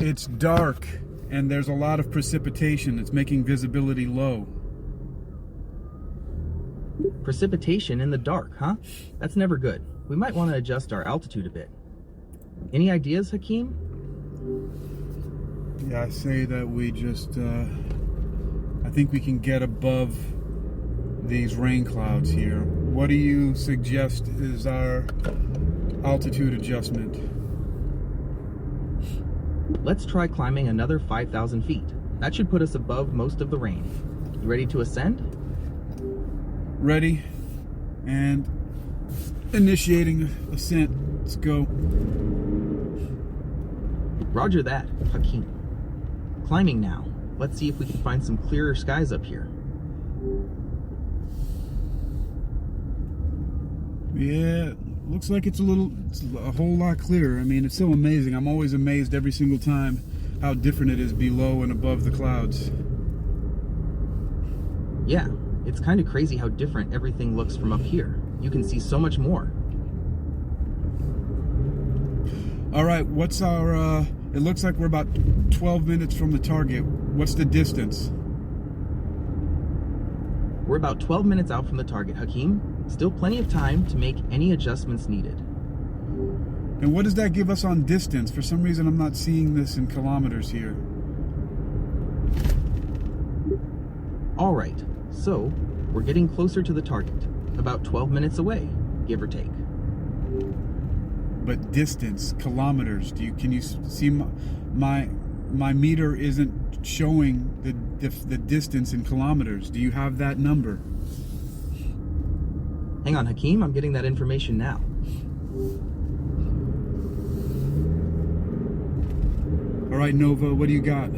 It's dark, and there's a lot of precipitation. It's making visibility low. Precipitation in the dark, huh? That's never good. We might want to adjust our altitude a bit. Any ideas, Hakeem? Yeah, I say that we just, I think we can get above these rain clouds here. What do you suggest is our altitude adjustment? Let's try climbing another 5,000 feet. That should put us above most of the rain. You ready to ascend? Ready, and initiating ascent. Let's go. Roger that, Hakeem. Climbing now. Let's see if we can find some clearer skies up here. Yeah, looks like it's a whole lot clearer. I mean, it's so amazing. I'm always amazed every single time how different it is below and above the clouds. Yeah, it's kind of crazy how different everything looks from up here. You can see so much more. All right, what's our, it looks like we're about 12 minutes from the target. What's the distance? We're about 12 minutes out from the target, Hakeem. Still plenty of time to make any adjustments needed. And what does that give us on distance? For some reason, I'm not seeing this in kilometers here. All right, so we're getting closer to the target. About 12 minutes away, give or take. But distance, kilometers, can you see my meter isn't showing the distance in kilometers. Do you have that number? Hang on, Hakeem, I'm getting that information now. All right, Nova, what do you got?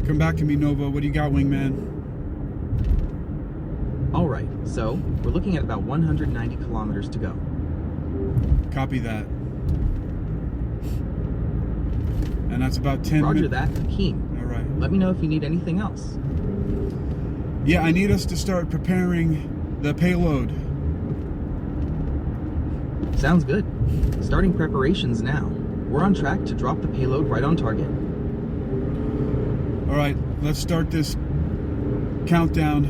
Come back to me, Nova. What do you got, wingman? All right, so we're looking at about 190 kilometers to go. Copy that. And that's about 10 minutes. Roger that, Hakeem. All right. Let me know if you need anything else. Yeah, I need us to start preparing the payload. Sounds good. Starting preparations now. We're on track to drop the payload right on target. All right, let's start this countdown.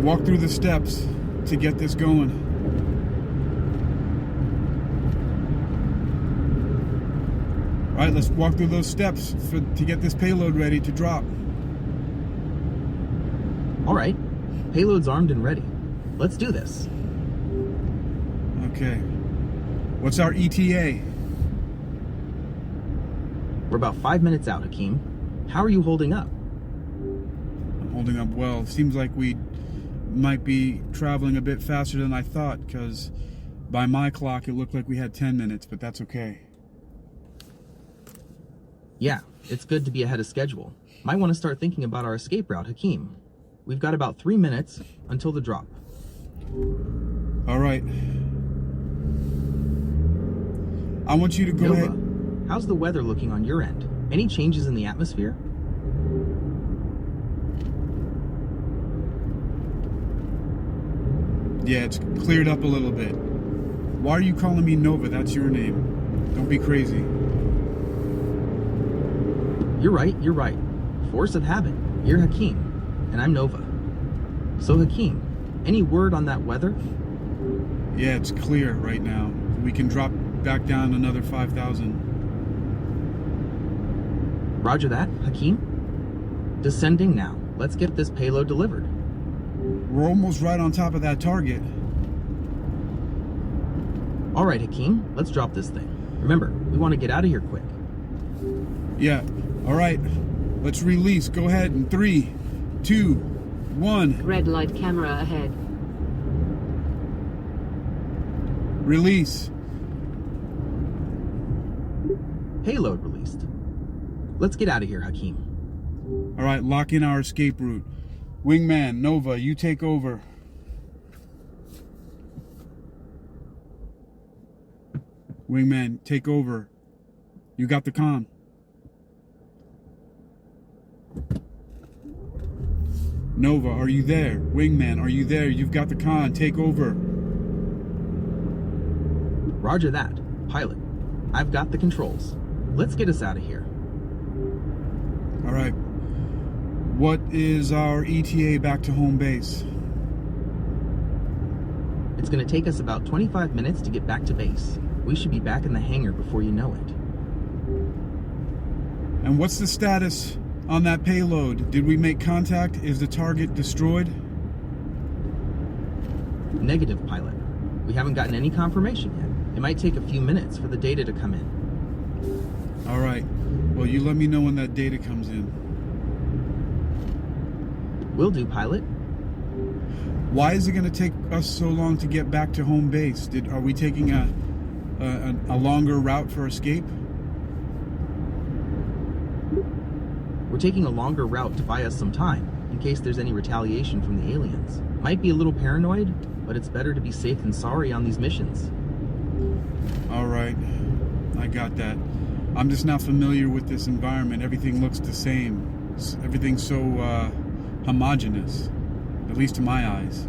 Walk through the steps to get this going. All right, let's walk through those steps to get this payload ready to drop. All right, payload's armed and ready. Let's do this. Okay. What's our ETA? We're about 5 minutes out, Hakeem. How are you holding up? I'm holding up well. Seems like we might be traveling a bit faster than I thought, because by my clock it looked like we had 10 minutes, but that's okay. Yeah, it's good to be ahead of schedule. Might want to start thinking about our escape route, Hakeem. We've got about 3 minutes until the drop. All right. I want you to go Nova, ahead. how's the weather looking on your end? Any changes in the atmosphere? Yeah, it's cleared up a little bit. Why are you calling me Nova? That's your name. Don't be crazy. You're right. Force of habit. You're Hakeem, and I'm Nova. So Hakeem, any word on that weather? Yeah, it's clear right now. We can drop back down another 5,000. Roger that, Hakeem. Descending now. Let's get this payload delivered. We're almost right on top of that target. All right, Hakeem, let's drop this thing. Remember, we want to get out of here quick. Yeah, all right. Let's release. Go ahead in 3, 2, 1. Red light camera ahead. Release. Payload released. Let's get out of here, Hakeem. All right, lock in our escape route. Wingman, Nova, you take over. Wingman, take over. You got the comm. Nova, are you there? Wingman, are you there? You've got the con. Take over. Roger that. Pilot, I've got the controls. Let's get us out of here. All right. What is our ETA back to home base? It's going to take us about 25 minutes to get back to base. We should be back in the hangar before you know it. And what's the status on that payload? Did we make contact? Is the target destroyed? Negative, pilot. We haven't gotten any confirmation yet. It might take a few minutes for the data to come in. All right. Well, you let me know when that data comes in. Will do, pilot. Why is it going to take us so long to get back to home base? Are we taking a longer route for escape? We're taking a longer route to buy us some time, in case there's any retaliation from the aliens. Might be a little paranoid, but it's better to be safe than sorry on these missions. All right. I got that. I'm just not familiar with this environment. Everything looks the same. Everything's so homogeneous, at least to my eyes.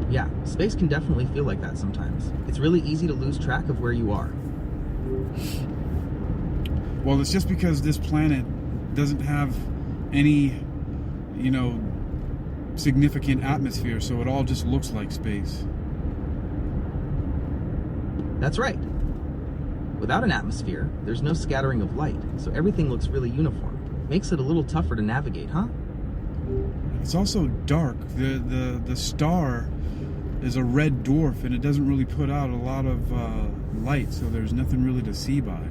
Yeah, space can definitely feel like that sometimes. It's really easy to lose track of where you are. Well, it's just because this planet doesn't have any, significant atmosphere, so it all just looks like space. That's right. Without an atmosphere, there's no scattering of light, so everything looks really uniform. Makes it a little tougher to navigate, huh? It's also dark. The star is a red dwarf, and it doesn't really put out a lot of light, so there's nothing really to see by.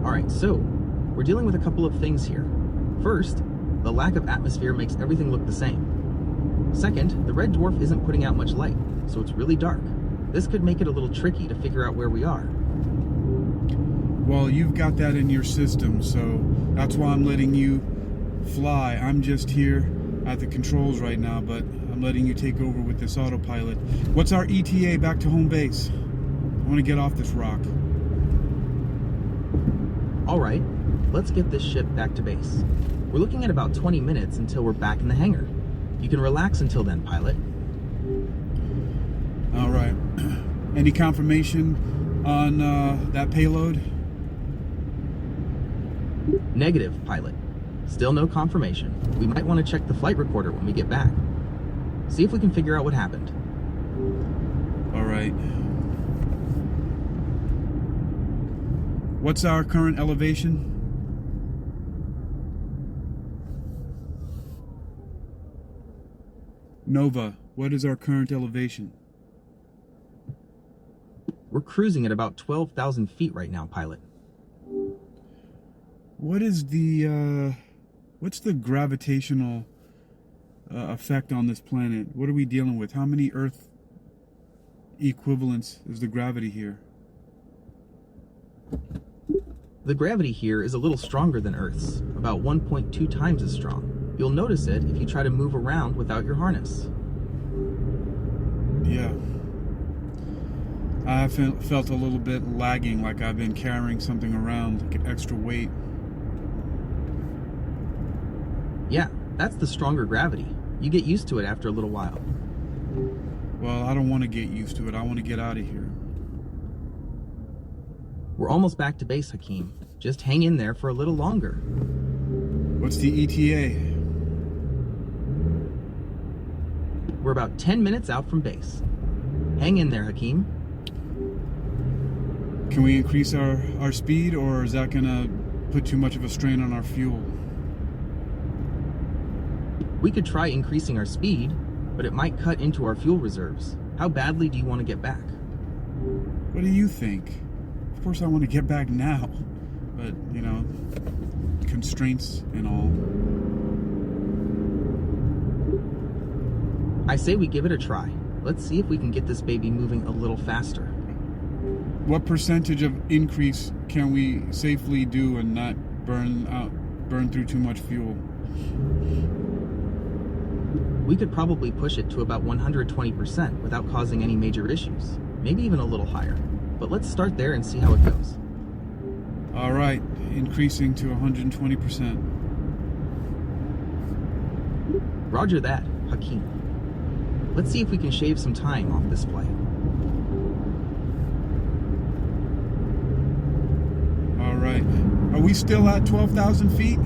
Alright, so, we're dealing with a couple of things here. First, the lack of atmosphere makes everything look the same. Second, the red dwarf isn't putting out much light, so it's really dark. This could make it a little tricky to figure out where we are. Well, you've got that in your system, so that's why I'm letting you fly. I'm just here at the controls right now, but I'm letting you take over with this autopilot. What's our ETA back to home base? I want to get off this rock. Alright, let's get this ship back to base. We're looking at about 20 minutes until we're back in the hangar. You can relax until then, pilot. All right. Any confirmation on that payload? Negative, pilot. Still no confirmation. We might want to check the flight recorder when we get back. See if we can figure out what happened. All right. What's our current elevation? Nova, what is our current elevation? We're cruising at about 12,000 feet right now, pilot. What is what's the gravitational effect on this planet? What are we dealing with? How many Earth equivalents is the gravity here? The gravity here is a little stronger than Earth's, about 1.2 times as strong. You'll notice it if you try to move around without your harness. Yeah. I felt a little bit lagging, like I've been carrying something around, like an extra weight. Yeah, that's the stronger gravity. You get used to it after a little while. Well, I don't want to get used to it. I want to get out of here. We're almost back to base, Hakeem. Just hang in there for a little longer. What's the ETA? We're about 10 minutes out from base. Hang in there, Hakeem. Can we increase our speed, or is that going to put too much of a strain on our fuel? We could try increasing our speed, but it might cut into our fuel reserves. How badly do you want to get back? What do you think? Of course I want to get back now, but, constraints and all. I say we give it a try. Let's see if we can get this baby moving a little faster. What percentage of increase can we safely do and not burn through too much fuel? We could probably push it to about 120% without causing any major issues. Maybe even a little higher. But let's start there and see how it goes. All right, increasing to 120%. Roger that, Hakeem. Let's see if we can shave some time off this flight. All right. Are we still at 12,000 feet?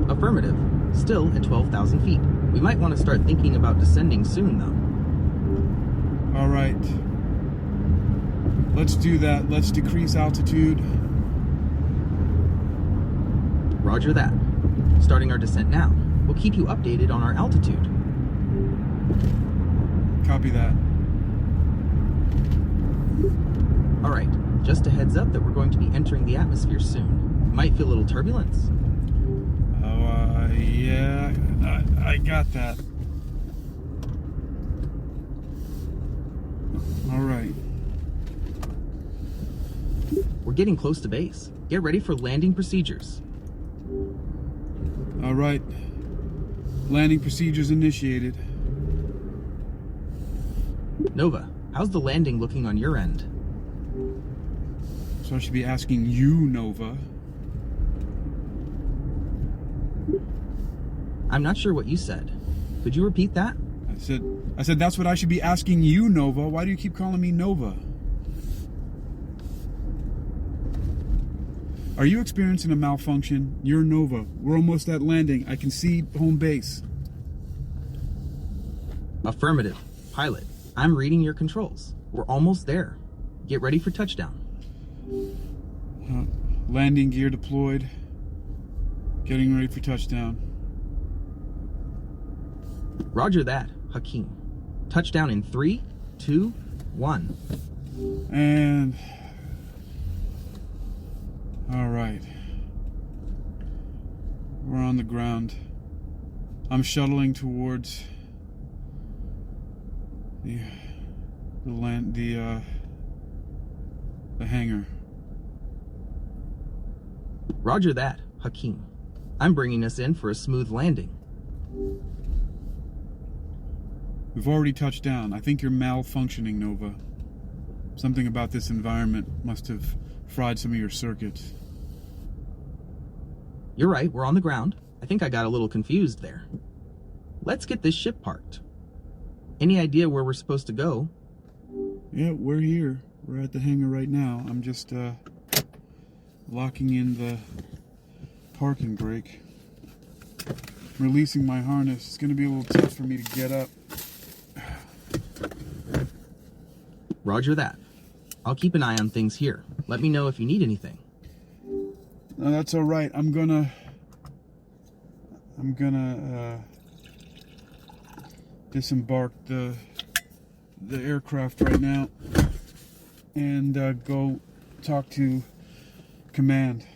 Affirmative. Still at 12,000 feet. We might want to start thinking about descending soon, though. All right. Let's do that. Let's decrease altitude. Roger that. Starting our descent now. We'll keep you updated on our altitude. Copy that. All right. Just a heads up that we're going to be entering the atmosphere soon. Might feel a little turbulence. Yeah, I got that. All right. We're getting close to base. Get ready for landing procedures. All right. Landing procedures initiated. Nova, how's the landing looking on your end? So I should be asking you, Nova. I'm not sure what you said. Could you repeat that? I said that's what I should be asking you, Nova. Why do you keep calling me Nova? Are you experiencing a malfunction? You're Nova. We're almost at landing. I can see home base. Affirmative. Pilot, I'm reading your controls. We're almost there. Get ready for touchdown. Landing gear deployed. Getting ready for touchdown. Roger that, Hakeem. Touchdown in 3, 2, 1. And... all right. We're on the ground. I'm shuttling towards the hangar. Roger that, Hakeem. I'm bringing us in for a smooth landing. We've already touched down. I think you're malfunctioning, Nova. Something about this environment must have fried some of your circuits. You're right, we're on the ground. I think I got a little confused there. Let's get this ship parked. Any idea where we're supposed to go? Yeah, we're here. We're at the hangar right now. I'm just locking in the parking brake. Releasing my harness. It's going to be a little tough for me to get up. Roger that. I'll keep an eye on things here. Let me know if you need anything. No, that's all right. I'm gonna disembark the aircraft right now and go talk to command.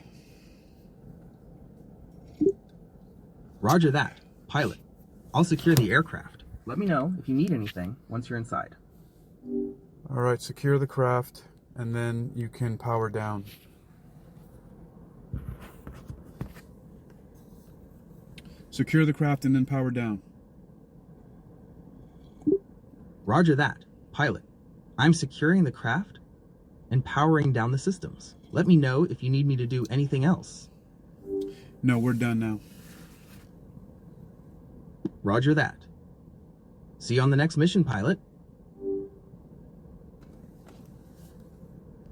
Roger that. Pilot, I'll secure the aircraft. Let me know if you need anything once you're inside. All right, secure the craft, and then you can power down. Secure the craft and then power down. Roger that. Pilot, I'm securing the craft and powering down the systems. Let me know if you need me to do anything else. No, we're done now. Roger that. See you on the next mission, pilot.